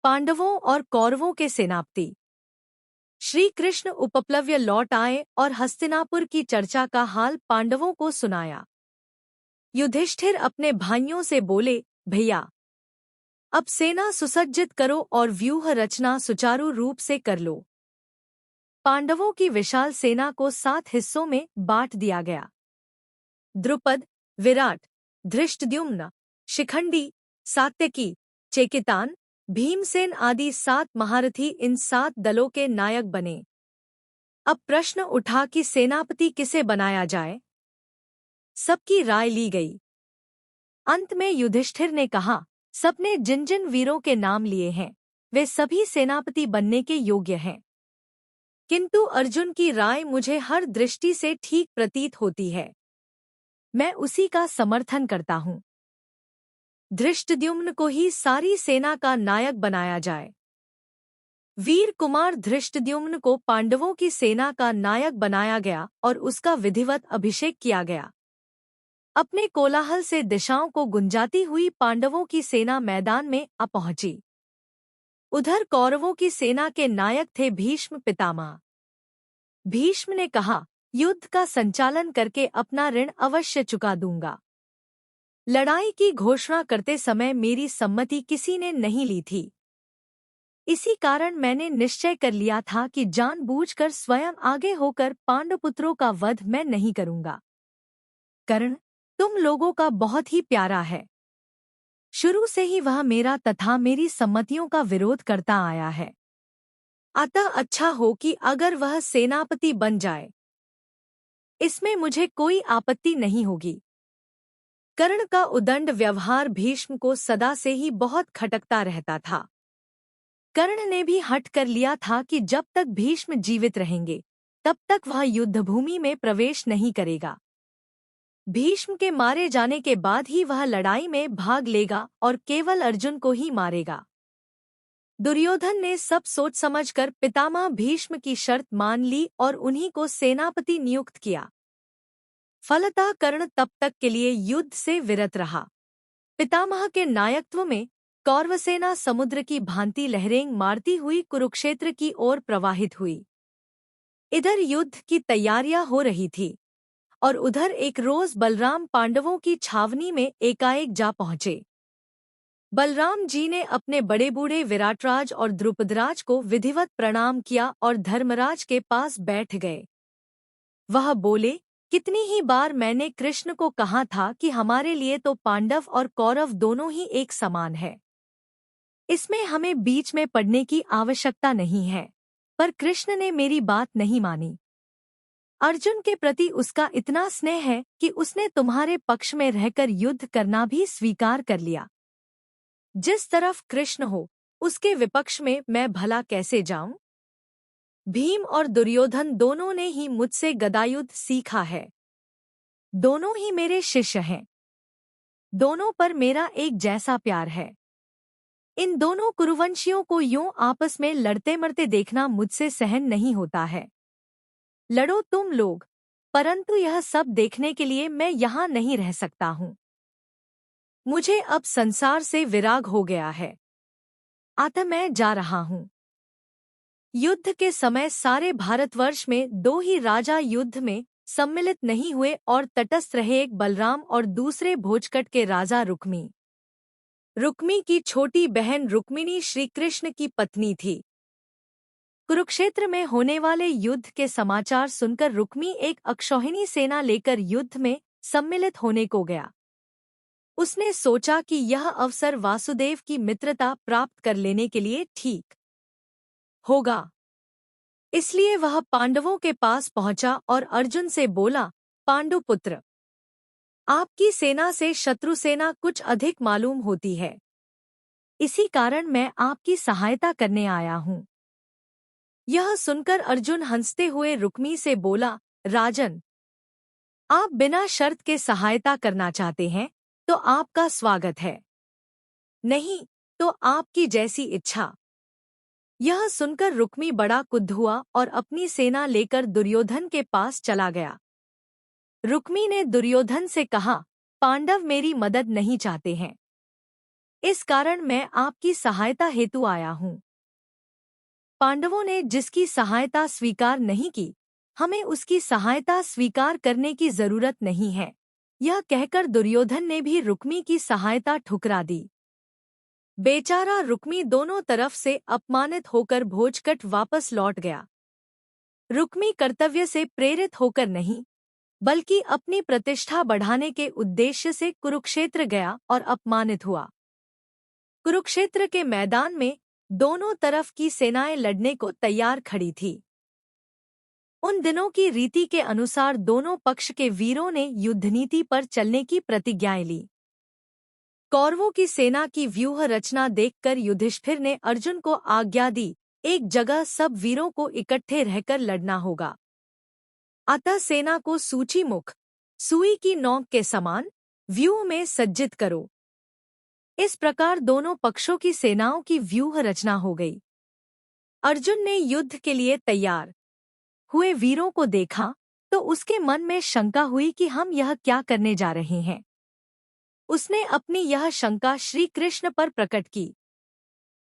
पांडवों और कौरवों के सेनापति। श्री कृष्ण उपप्लव्य लौट आए और हस्तिनापुर की चर्चा का हाल पांडवों को सुनाया। युधिष्ठिर अपने भाइयों से बोले, भैया, अब सेना सुसज्जित करो और व्यूह रचना सुचारू रूप से कर लो। पांडवों की विशाल सेना को 7 हिस्सों में बांट दिया गया। द्रुपद, विराट, धृष्टद्युम्न, शिखंडी, सात्यकी, चेकितान, भीमसेन आदि 7 महारथी इन 7 दलों के नायक बने। अब प्रश्न उठा कि सेनापति किसे बनाया जाए। सबकी राय ली गई। अंत में युधिष्ठिर ने कहा, सबने जिन जिन वीरों के नाम लिए हैं वे सभी सेनापति बनने के योग्य हैं, किंतु अर्जुन की राय मुझे हर दृष्टि से ठीक प्रतीत होती है। मैं उसी का समर्थन करता हूँ। धृष्टद्युम्न को ही सारी सेना का नायक बनाया जाए। वीर कुमार धृष्टद्युम्न को पांडवों की सेना का नायक बनाया गया और उसका विधिवत अभिषेक किया गया। अपने कोलाहल से दिशाओं को गुंजाती हुई पांडवों की सेना मैदान में आ पहुंची। उधर कौरवों की सेना के नायक थे भीष्म पितामह। भीष्म ने कहा, युद्ध का संचालन करके अपना ऋण अवश्य चुका दूंगा। लड़ाई की घोषणा करते समय मेरी सम्मति किसी ने नहीं ली थी। इसी कारण मैंने निश्चय कर लिया था कि जानबूझकर स्वयं आगे होकर पांडुपुत्रों का वध मैं नहीं करूंगा। कर्ण तुम लोगों का बहुत ही प्यारा है। शुरू से ही वह मेरा तथा मेरी सम्मतियों का विरोध करता आया है। अतः अच्छा हो कि अगर वह सेनापति बन जाए, इसमें मुझे कोई आपत्ति नहीं होगी। कर्ण का उदंड व्यवहार भीष्म को सदा से ही बहुत खटकता रहता था। कर्ण ने भी हट कर लिया था कि जब तक भीष्म जीवित रहेंगे तब तक वह युद्धभूमि में प्रवेश नहीं करेगा। भीष्म के मारे जाने के बाद ही वह लड़ाई में भाग लेगा और केवल अर्जुन को ही मारेगा। दुर्योधन ने सब सोच समझकर पितामह भीष्म की शर्त मान ली और उन्हीं को सेनापति नियुक्त किया। फलतः कर्ण तब तक के लिए युद्ध से विरत रहा। पितामह के नायकत्व में कौरवसेना समुद्र की भांति लहरें मारती हुई कुरुक्षेत्र की ओर प्रवाहित हुई। इधर युद्ध की तैयारियां हो रही थी और उधर एक रोज बलराम पांडवों की छावनी में एकाएक जा पहुंचे। बलराम जी ने अपने बड़े बूढ़े विराटराज और द्रुपदराज को विधिवत प्रणाम किया और धर्मराज के पास बैठ गए। वह बोले, कितनी ही बार मैंने कृष्ण को कहा था कि हमारे लिए तो पांडव और कौरव दोनों ही एक समान है। इसमें हमें बीच में पड़ने की आवश्यकता नहीं है, पर कृष्ण ने मेरी बात नहीं मानी। अर्जुन के प्रति उसका इतना स्नेह है कि उसने तुम्हारे पक्ष में रहकर युद्ध करना भी स्वीकार कर लिया। जिस तरफ कृष्ण हो उसके विपक्ष में मैं भला कैसे जाऊं? भीम और दुर्योधन दोनों ने ही मुझसे गदायुद्ध सीखा है। दोनों ही मेरे शिष्य हैं। दोनों पर मेरा एक जैसा प्यार है। इन दोनों कुरुवंशियों को यूं आपस में लड़ते मरते देखना मुझसे सहन नहीं होता है। लड़ो तुम लोग, परंतु यह सब देखने के लिए मैं यहाँ नहीं रह सकता हूँ। मुझे अब संसार से विराग हो गया है। अतः मैं जा रहा हूँ। युद्ध के समय सारे भारतवर्ष में 2 ही राजा युद्ध में सम्मिलित नहीं हुए और तटस्थ रहे, एक बलराम और दूसरे भोजकट के राजा रुक्मी। रुक्मी की छोटी बहन रुक्मिणी श्री कृष्ण की पत्नी थी। कुरुक्षेत्र में होने वाले युद्ध के समाचार सुनकर रुक्मी एक अक्षौहिणी सेना लेकर युद्ध में सम्मिलित होने को गया। उसने सोचा कि यह अवसर वासुदेव की मित्रता प्राप्त कर लेने के लिए ठीक होगा। इसलिए वह पांडवों के पास पहुंचा और अर्जुन से बोला, पांडुपुत्र, आपकी सेना से शत्रु सेना कुछ अधिक मालूम होती है। इसी कारण मैं आपकी सहायता करने आया हूँ। यह सुनकर अर्जुन हंसते हुए रुक्मी से बोला, राजन, आप बिना शर्त के सहायता करना चाहते हैं तो आपका स्वागत है, नहीं तो आपकी जैसी इच्छा। यह सुनकर रुक्मी बड़ा क्रुद्ध हुआ और अपनी सेना लेकर दुर्योधन के पास चला गया। रुक्मी ने दुर्योधन से कहा, पांडव मेरी मदद नहीं चाहते हैं। इस कारण मैं आपकी सहायता हेतु आया हूँ। पांडवों ने जिसकी सहायता स्वीकार नहीं की, हमें उसकी सहायता स्वीकार करने की जरूरत नहीं है। यह कहकर दुर्योधन ने भी रुक्मी की सहायता ठुकरा दी। बेचारा रुक्मी दोनों तरफ से अपमानित होकर भोजकट वापस लौट गया। रुक्मी कर्तव्य से प्रेरित होकर नहीं, बल्कि अपनी प्रतिष्ठा बढ़ाने के उद्देश्य से कुरुक्षेत्र गया और अपमानित हुआ। कुरुक्षेत्र के मैदान में दोनों तरफ की सेनाएं लड़ने को तैयार खड़ी थी। उन दिनों की रीति के अनुसार दोनों पक्ष के वीरों ने युद्धनीति पर चलने की प्रतिज्ञाएं ली। कौरवों की सेना की व्यूह रचना देखकर युधिष्ठिर ने अर्जुन को आज्ञा दी, एक जगह सब वीरों को इकट्ठे रहकर लड़ना होगा। अतः सेना को सूचीमुख सुई की नोक के समान व्यूह में सज्जित करो। इस प्रकार दोनों पक्षों की सेनाओं की व्यूह रचना हो गई। अर्जुन ने युद्ध के लिए तैयार हुए वीरों को देखा तो उसके मन में शंका हुई कि हम यह क्या करने जा रहे हैं। उसने अपनी यह शंका श्री कृष्ण पर प्रकट की।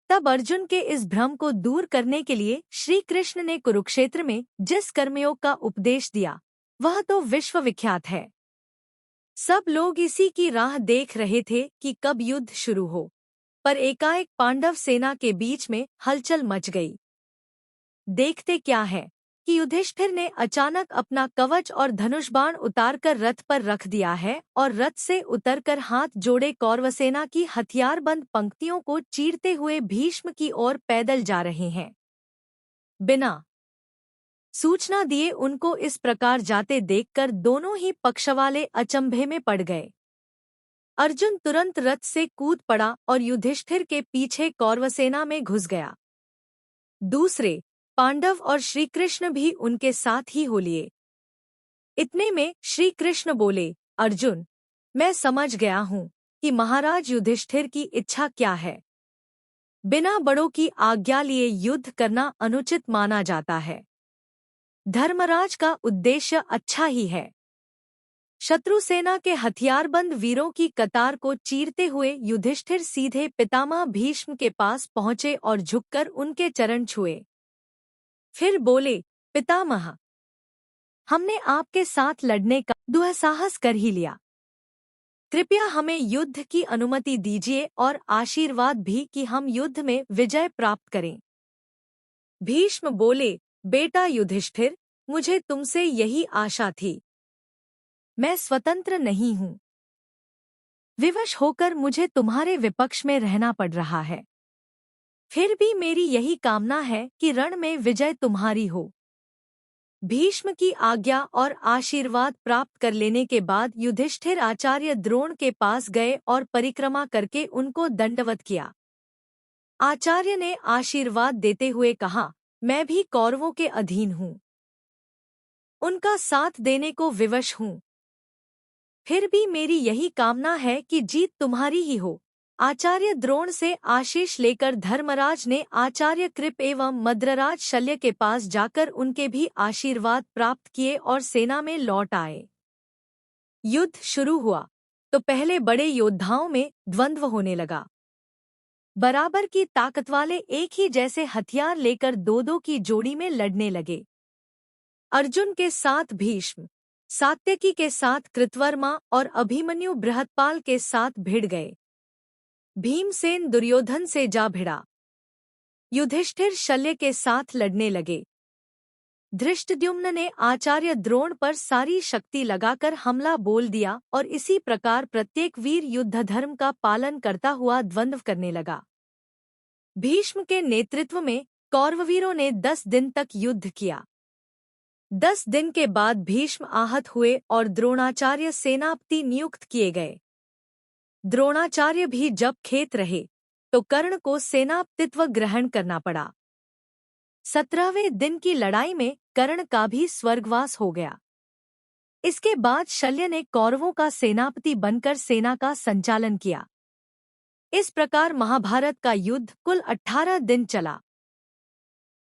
तब अर्जुन के इस भ्रम को दूर करने के लिए श्री कृष्ण ने कुरुक्षेत्र में जिस कर्मयोग का उपदेश दिया वह तो विश्वविख्यात है। सब लोग इसी की राह देख रहे थे कि कब युद्ध शुरू हो, पर एकाएक पांडव सेना के बीच में हलचल मच गई। देखते क्या है कि युधिष्ठिर ने अचानक अपना कवच और धनुष बाण उतारकर रथ पर रख दिया है और रथ से उतरकर हाथ जोड़े कौरवसेना की हथियारबंद पंक्तियों को चीरते हुए भीष्म की ओर पैदल जा रहे हैं। बिना सूचना दिए उनको इस प्रकार जाते देखकर दोनों ही पक्षवाले अचंभे में पड़ गए। अर्जुन तुरंत रथ से कूद पड़ा और युधिष्ठिर के पीछे कौरवसेना में घुस गया। दूसरे पांडव और श्री कृष्ण भी उनके साथ ही हो लिए। इतने में श्री कृष्ण बोले, अर्जुन, मैं समझ गया हूँ कि महाराज युधिष्ठिर की इच्छा क्या है। बिना बड़ों की आज्ञा लिए युद्ध करना अनुचित माना जाता है। धर्मराज का उद्देश्य अच्छा ही है। शत्रु सेना के हथियारबंद वीरों की कतार को चीरते हुए युधिष्ठिर सीधे पितामह भीष्म के पास पहुंचे और झुककर उनके चरण छुए। फिर बोले, पितामह, हमने आपके साथ लड़ने का दुस्साहस कर ही लिया। कृपया हमें युद्ध की अनुमति दीजिए और आशीर्वाद भी कि हम युद्ध में विजय प्राप्त करें। भीष्म बोले, बेटा युधिष्ठिर, मुझे तुमसे यही आशा थी। मैं स्वतंत्र नहीं हूँ। विवश होकर मुझे तुम्हारे विपक्ष में रहना पड़ रहा है। फिर भी मेरी यही कामना है कि रण में विजय तुम्हारी हो। भीष्म की आज्ञा और आशीर्वाद प्राप्त कर लेने के बाद युधिष्ठिर आचार्य द्रोण के पास गए और परिक्रमा करके उनको दंडवत किया। आचार्य ने आशीर्वाद देते हुए कहा, मैं भी कौरवों के अधीन हूँ, उनका साथ देने को विवश हूँ। फिर भी मेरी यही कामना है कि जीत तुम्हारी ही हो। आचार्य द्रोण से आशीष लेकर धर्मराज ने आचार्य कृप एवं मद्रराज शल्य के पास जाकर उनके भी आशीर्वाद प्राप्त किए और सेना में लौट आए। युद्ध शुरू हुआ तो पहले बड़े योद्धाओं में द्वंद्व होने लगा। बराबर की ताकत वाले एक ही जैसे हथियार लेकर दो दो की जोड़ी में लड़ने लगे। अर्जुन के साथ भीष्म, सात्यकी के साथ कृतवर्मा और अभिमन्यु बृहत्पाल के साथ भिड़ गए। भीमसेन दुर्योधन से जा भिड़ा। युधिष्ठिर शल्य के साथ लड़ने लगे। धृष्टद्युम्न ने आचार्य द्रोण पर सारी शक्ति लगाकर हमला बोल दिया और इसी प्रकार प्रत्येक वीर युद्ध धर्म का पालन करता हुआ द्वंद्व करने लगा। भीष्म के नेतृत्व में कौरववीरों ने 10 दिन तक युद्ध किया। 10 दिन के बाद भीष्म आहत हुए और द्रोणाचार्य सेनापति नियुक्त किए गए। द्रोणाचार्य भी जब खेत रहे तो कर्ण को सेनापतित्व ग्रहण करना पड़ा। 17वें दिन की लड़ाई में कर्ण का भी स्वर्गवास हो गया। इसके बाद शल्य ने कौरवों का सेनापति बनकर सेना का संचालन किया। इस प्रकार महाभारत का युद्ध कुल 18 दिन चला।